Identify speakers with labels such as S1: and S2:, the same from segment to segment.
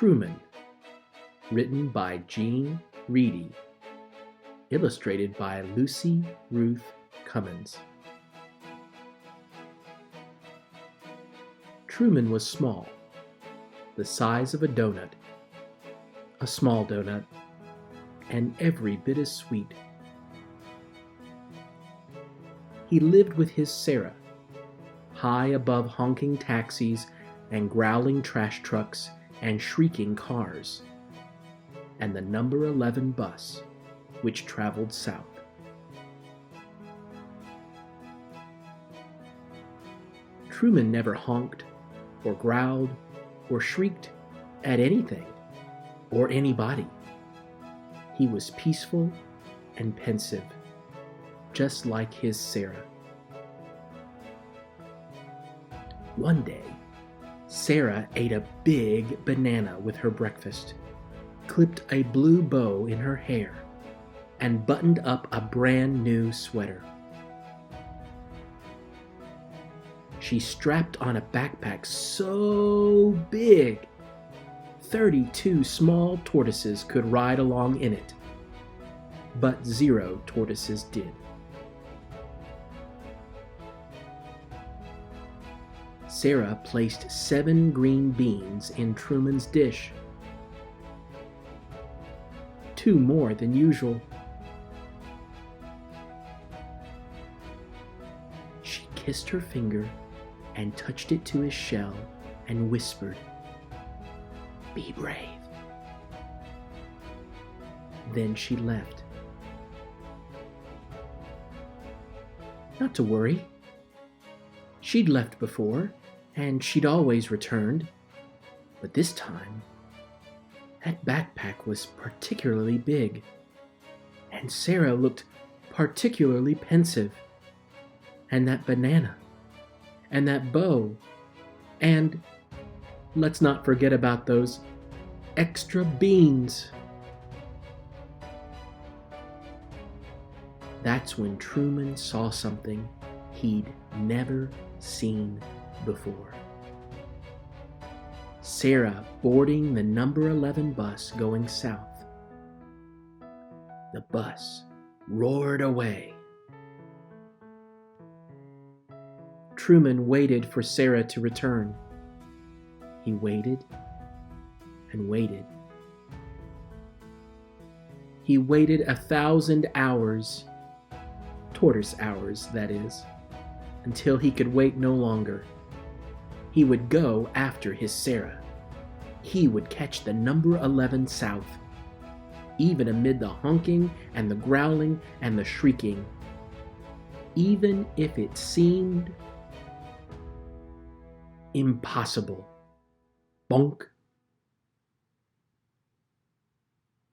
S1: Truman, written by Reidy, illustrated by Ruth Cummins. Truman was small, the size of a donut, a small donut, and every bit as sweet. He lived with his Sarah, high above honking taxis and growling trash trucks and shrieking cars, and the number 11 bus, which traveled south. Truman never honked or growled or shrieked at anything or anybody. He was peaceful and pensive, just like his Sarah. One day, Sarah ate a big banana with her breakfast, clipped a blue bow in her hair, and buttoned up a brand new sweater. She strapped on a backpack so big, 32 small tortoises could ride along in it, but 0 tortoises did. Sarah placed 7 green beans in Truman's dish, 2 more than usual. She kissed her finger and touched it to his shell and whispered, "Be brave." Then she left. Not to worry. She'd left before, and she'd always returned. But this time, that backpack was particularly big, and Sarah looked particularly pensive, and that banana, and that bow, and let's not forget about those extra beans. That's when Truman saw something he'd never seen before. Sarah boarding the number 11 bus going south. The bus roared away. Truman waited for Sarah to return. He waited and waited. He waited 1,000 hours, tortoise hours, that is, until he could wait no longer. He would go after his Sarah. He would catch the number 11 south, even amid the honking and the growling and the shrieking, even if it seemed impossible. Bonk.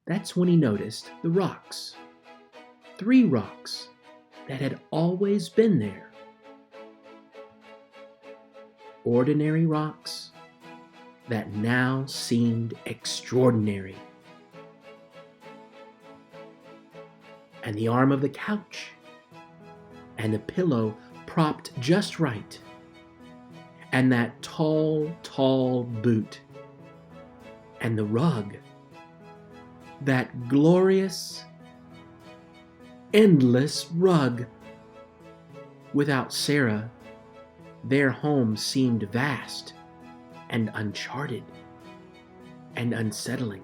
S1: That's when he noticed the rocks. 3 rocks that had always been there. Ordinary rocks that now seemed extraordinary. And the arm of the couch, and the pillow propped just right, and that tall, tall boot, and the rug, that glorious, endless rug. Without Sarah, their home seemed vast and uncharted and unsettling.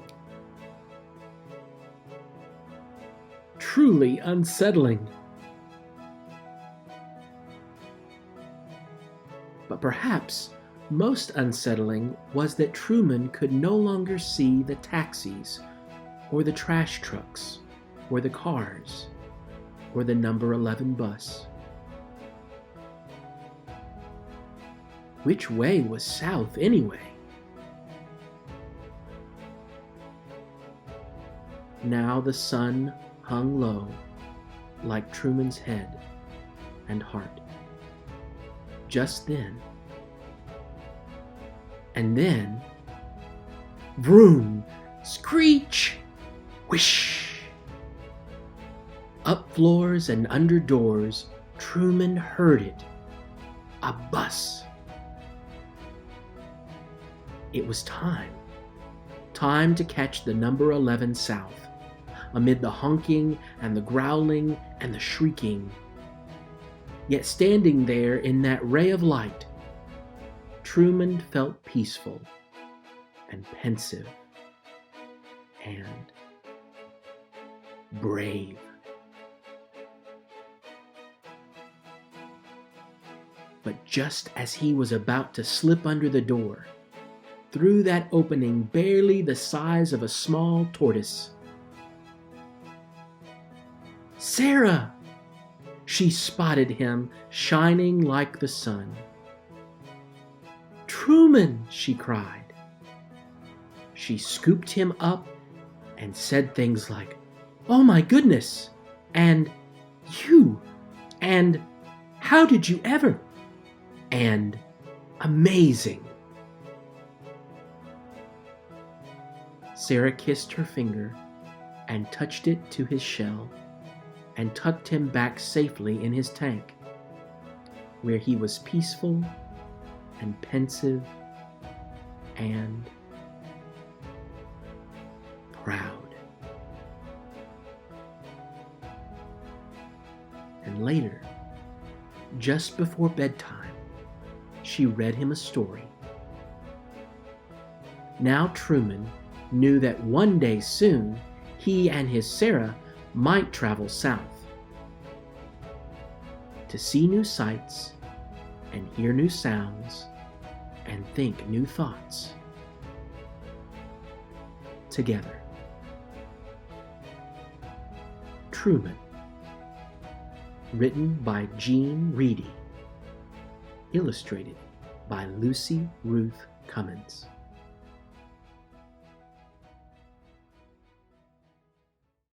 S1: Truly unsettling. But perhaps most unsettling was that Truman could no longer see the taxis or the trash trucks or the cars or the number 11 bus. Which way was south anyway? Now the sun hung low like Truman's head and heart. Just then, and then, vroom, screech, whish. Up floors and under doors, Truman heard it. A bus. It was time. time to catch the number 11 south, amid the honking and the growling and the shrieking. Yet standing there in that ray of light, Truman felt peaceful and pensive and brave. But just as he was about to slip under the door, through that opening barely the size of a small tortoise, "Sarah!" She spotted him, shining like the sun. "Truman!" she cried. She scooped him up and said things like, "Oh my goodness!" and "You!" and "How did you ever?" and "Amazing!" Sarah kissed her finger and touched it to his shell and tucked him back safely in his tank, where he was peaceful and pensive and proud. And later, just before bedtime, she read him a story. Now Truman knew that one day soon he and his Sarah might travel south to see new sights and hear new sounds and think new thoughts together. Truman, written by Reidy, illustrated by Ruth Cummins.